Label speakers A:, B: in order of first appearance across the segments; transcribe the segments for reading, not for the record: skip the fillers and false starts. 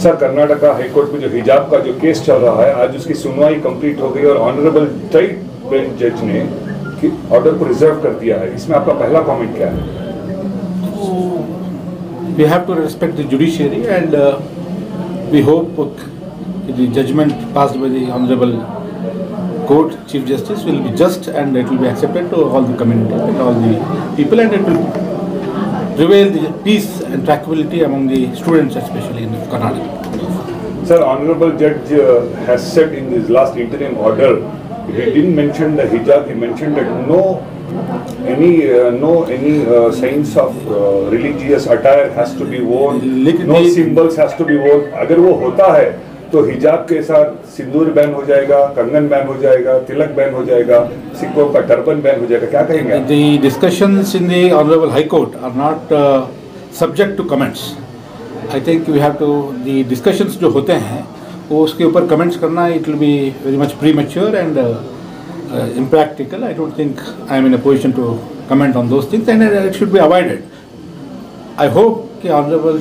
A: Sir, Karnataka high court में जो हिजाब का जो केस चल रहा है, आज उसकी सुनवाई कंप्लीट हो गई और ऑनरेबल स्टेट बेंच जज ने ऑर्डर को रिजर्व कर दिया है। इसमें आपका पहला कमेंट क्या है?
B: We have to respect the judiciary and we hope the judgment passed by the Honorable Court Chief Justice will be just and it will be accepted to all the community and all the people, and it will prevail the peace and tranquility among the students, especially in Karnataka.
A: Sir, Honorable Judge has said in his last interim order, he didn't mention the hijab, he mentioned that no signs of religious attire has to be worn, no symbols has to be worn. अगर वो होता है तो हिजाब के साथ सिंदूर ban हो जाएगा, कंगन बैन हो जाएगा, तिलक बैन हो जाएगा, सिखों का टर्बन बैन हो जाएगा, क्या कहेंगे?
B: The discussions in the Honorable High Court are not subject to comments. I think we have to, the discussions जो होते हैं वो उसके ऊपर comments करना, it will be very much premature and impractical. I don't think I am in a position to comment on those things, and it should be avoided. I hope the Honorable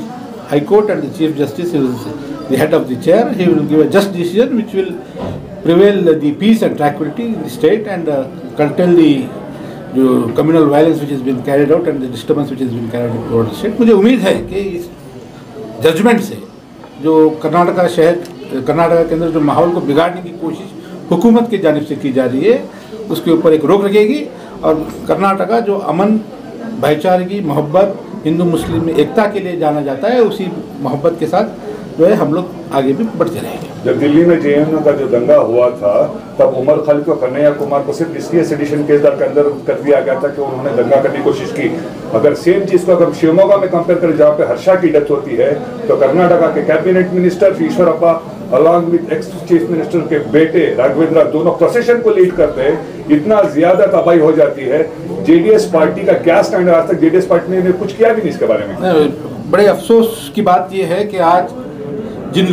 B: High Court and the Chief Justice is the head of the chair. He will give a just decision which will prevail the peace and tranquility in the state and curtail the communal violence which has been carried out and the disturbance which has been carried out throughout the state. मुझे उम्मीद है कि इस judgement से जो कर्नाटका के अंदर जो माहौल को बिगाड़ने की कोशिश हुकूमत की जानिब से की जा रही है उसके ऊपर एक रोक लगेगी और कर्नाटका जो अमन, भाईचारे, मोहब्बत, हिंदू मुस्लिम में एकता के लिए जाना जाता है, उसी मोहब्बत के साथ जो है हम लोग आगे भी बढ़ते रहेंगे।
A: जब दिल्ली में जेएनयू का जो दंगा हुआ था तब उमर खालिद को, कन्हैया कुमार को सिर्फ इसलिए सेडिशन केस के अंदर कर दिया गया था कि उन्होंने दंगा करने की कोशिश की। अगर सेम चीज को अगर शिवमोगा में कंपेयर करें जहाँ पे हर्षा की डेथ होती है, तो कर्नाटका के cabinet minister Eshwarappa along with ex chief minister के बेटे राघवेंद्र दोनों प्रोसेशन को लीड करते हैं, इतना ज्यादा तबाही हो जाती है। जेडीएस पार्टी का क्या स्टैंड है? आज तक जेडीएस पार्टी ने कुछ किया भी नहीं इसके बारे में।
B: बड़े अफसोस की बात यह है कि आज जिन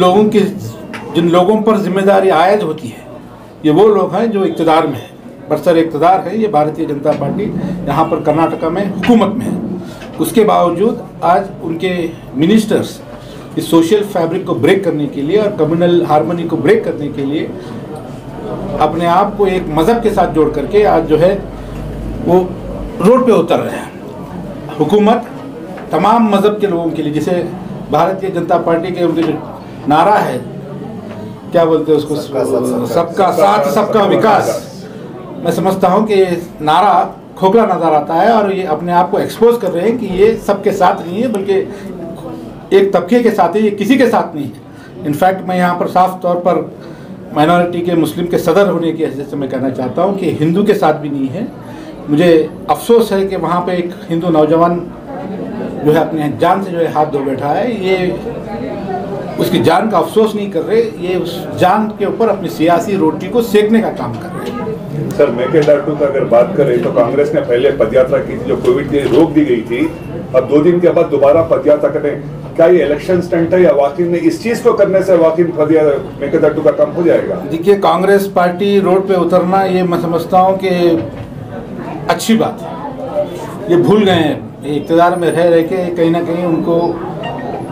B: लोगों पर जिम्मेदारी आयद होती है ये वो लोग हैं जो इक़्तिदार में हैं, बरसर इक़्तिदार है ये भारतीय जनता पार्टी यहाँ पर कर्नाटका में हुकूमत में है। उसके बावजूद आज उनके मिनिस्टर्स इस सोशल फैब्रिक को ब्रेक करने के लिए और कम्युनल हार्मनी को ब्रेक करने के लिए अपने आप को एक मज़हब के साथ जोड़ करके आज जो है वो रोड पे उतर रहे हैं। हुकूमत तमाम मज़हब के लोगों के लिए, जिसे भारतीय जनता पार्टी के उनके जो नारा है, क्या बोलते हैं उसको, सबका साथ सबका विकास, मैं समझता हूँ कि नारा खोखला नज़र आता है और ये अपने आप को एक्सपोज कर रहे हैं कि ये सबके साथ नहीं है बल्कि एक तबके के साथ है, ये किसी के साथ नहीं है। इनफैक्ट मैं यहाँ पर साफ तौर पर माइनॉरिटी के मुस्लिम के सदर होने की हैसियत से मैं कहना चाहता हूँ कि हिंदू के साथ भी नहीं है। मुझे अफसोस है कि वहाँ पे एक हिंदू नौजवान जो है अपने जान से जो है हाथ धो बैठा है, ये उसकी जान का अफसोस नहीं कर रहे, ये उस जान के ऊपर अपनी सियासी रोटी को सेकने का काम कर रहे हैं।
A: सर, मेकेदाटू का अगर बात करें तो कांग्रेस ने पहले पदयात्रा की थी जो कोविड की रोक दी गई थी, अब 2 दिन के बाद दोबारा पदयात्रा करें, क्या ये इलेक्शन स्टंट है या वाकई में इस चीज को करने से वाकई मेकेदाटू का काम हो जाएगा?
B: देखिए, कांग्रेस पार्टी रोड पे उतरना ये मैं समझता हूँ कि अच्छी बात है। ये भूल गए हैं इक़्तिदार में रह के कहीं ना कहीं उनको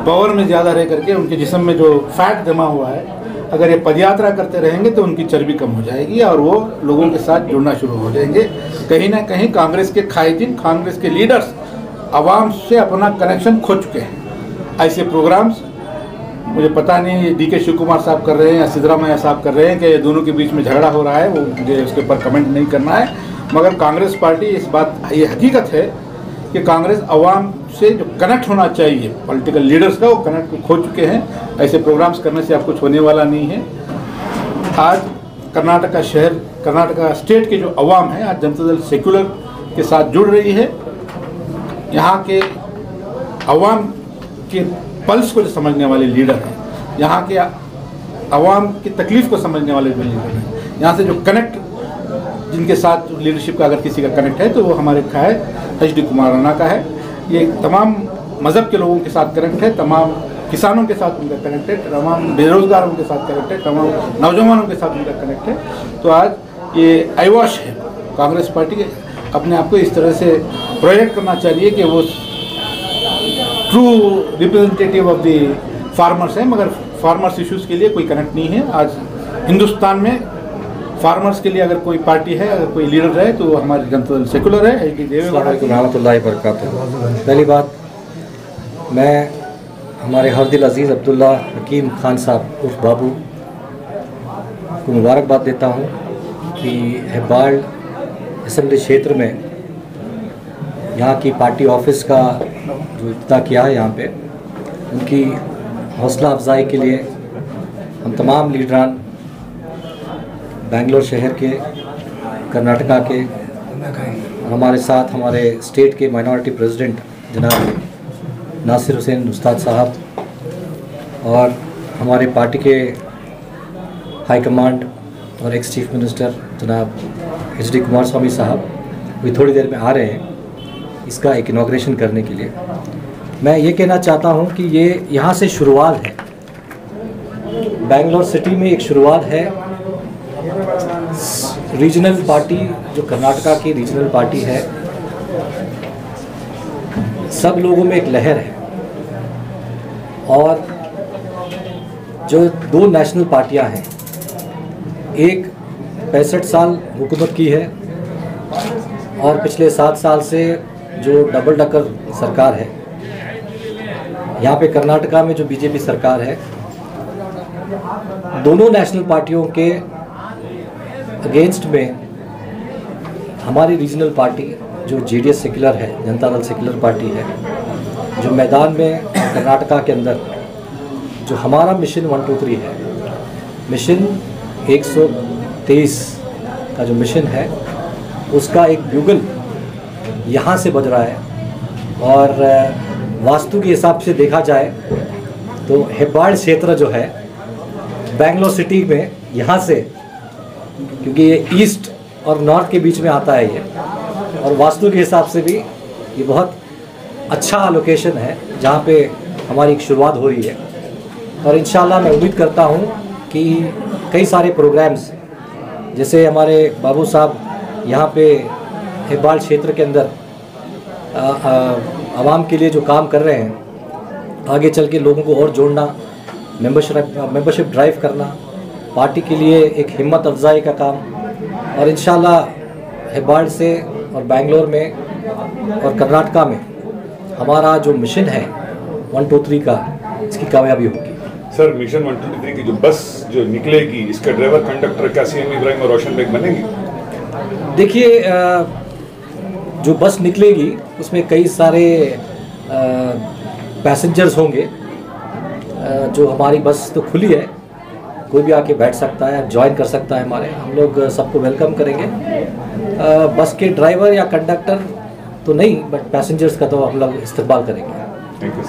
B: पावर में ज़्यादा रह करके उनके जिस्म में जो फैट जमा हुआ है, अगर ये पदयात्रा करते रहेंगे तो उनकी चर्बी कम हो जाएगी और वो लोगों के साथ जुड़ना शुरू हो जाएंगे। कहीं ना कहीं कांग्रेस के कायदीन, कांग्रेस के लीडर्स आवाम से अपना कनेक्शन खो चुके हैं। ऐसे प्रोग्राम्स मुझे पता नहीं डी के शिव कुमार साहब कर रहे हैं या सिद्धरामैया साहब कर रहे हैं कि दोनों के बीच में झगड़ा हो रहा है, वो मुझे उसके ऊपर कमेंट नहीं करना है। मगर कांग्रेस पार्टी इस बात, ये हकीकत है कि कांग्रेस आवाम से जो कनेक्ट होना चाहिए पॉलिटिकल लीडर्स का, वो कनेक्ट खो चुके हैं। ऐसे प्रोग्राम्स करने से अब कुछ होने वाला नहीं है। आज कर्नाटका स्टेट के जो अवाम है, आज जनता दल सेक्युलर के साथ जुड़ रही है। यहाँ के अवाम के पल्स को जो समझने वाले लीडर हैं, यहाँ के अवाम की तकलीफ़ को समझने वाले जो लीडर हैं, यहाँ से जो कनेक्ट, जिनके साथ लीडरशिप का अगर किसी का कनेक्ट है तो वो हमारे का है, HD कुमार राणा का है। ये तमाम मज़हब के लोगों के साथ कनेक्ट है, तमाम किसानों के साथ उनका कनेक्ट है, तमाम बेरोजगारों के साथ कनेक्ट है, तमाम नौजवानों के साथ उनका कनेक्ट है। तो आज ये अयवाश है कांग्रेस पार्टी के अपने आप को इस तरह से प्रोजेक्ट करना चाहिए कि वो true representative of the farmers हैं, मगर फार्मर्स इश्यूज़ के लिए कोई कनेक्ट नहीं है। आज हिंदुस्तान में फार्मर्स के लिए अगर कोई पार्टी है, अगर कोई लीडर है, तो हमारी जनता दल सेकुलर है।
C: रहमतुल्लाहि वबरकातुहू। पहली बात, मैं हमारे हरदिल अजीज़ अब्दुल्ला हकीम खान साहब उर्फ बाबू को मुबारकबाद देता हूँ कि हेब्बाल असेंबली क्षेत्र में यहाँ की पार्टी ऑफिस का जो इफ्तिताह किया है, यहाँ पे उनकी हौसला अफजाई के लिए हम तमाम लीडरान बेंगलोर शहर के, कर्नाटका के और हमारे साथ हमारे स्टेट के माइनॉरिटी प्रेसिडेंट जनाब नासिर हुसैन उस्ताद साहब और हमारे पार्टी के हाई कमांड और एक्स चीफ मिनिस्टर जनाब HD कुमारस्वामी साहब भी थोड़ी देर में आ रहे हैं इसका एक इनॉग्रेशन करने के लिए। मैं ये कहना चाहता हूँ कि ये यहाँ से शुरुआत है, बेंगलोर सिटी में एक शुरुआत है। रीजनल पार्टी जो कर्नाटका की रीजनल पार्टी है, सब लोगों में एक लहर है और जो दो नेशनल पार्टियां हैं, एक 65 साल हुकूमत की है और पिछले 7 साल से जो डबल डकर सरकार है, यहाँ पे कर्नाटका में जो बीजेपी सरकार है, दोनों नेशनल पार्टियों के अगेंस्ट में हमारी रीजनल पार्टी जो JDS सेक्युलर है, जनता दल सेक्युलर पार्टी है, जो मैदान में कर्नाटका के अंदर जो हमारा मिशन 123 है, मिशन 123 का जो मिशन है, उसका एक ब्यूगल यहाँ से बज रहा है। और वास्तु के हिसाब से देखा जाए तो हेब्बाल क्षेत्र जो है बेंगलोर सिटी में यहाँ से, क्योंकि ये ईस्ट और नॉर्थ के बीच में आता है ये, और वास्तु के हिसाब से भी ये बहुत अच्छा लोकेशन है जहाँ पे हमारी एक शुरुआत हो रही है। और इंशाल्लाह मैं उम्मीद करता हूँ कि कई सारे प्रोग्राम्स, जैसे हमारे बाबू साहब यहाँ पे हेब्बाल क्षेत्र के अंदर आवाम के लिए जो काम कर रहे हैं, आगे चल के लोगों को और जोड़ना, मेंबरशिप ड्राइव करना, पार्टी के लिए एक हिम्मत अफजाई का काम, और इंशाल्लाह हेब्बाल से और बेंगलोर में और कर्नाटका में हमारा जो मिशन है 123 का, इसकी कामयाबी होगी।
A: सर, मिशन 123 की जो बस जो निकलेगी, इसका ड्राइवर कंडक्टर क्या CM इब्राहिम और रोशन बेग बनेंगी?
C: देखिए, जो बस निकलेगी उसमें कई सारे पैसेंजर्स होंगे। जो हमारी बस तो खुली है, कोई भी आके बैठ सकता है, ज्वाइन कर सकता है हमारे, हम लोग सबको वेलकम करेंगे। बस के ड्राइवर या कंडक्टर तो नहीं, बट पैसेंजर्स का तो हम लोग इस्तेमाल करेंगे।
A: Thank you.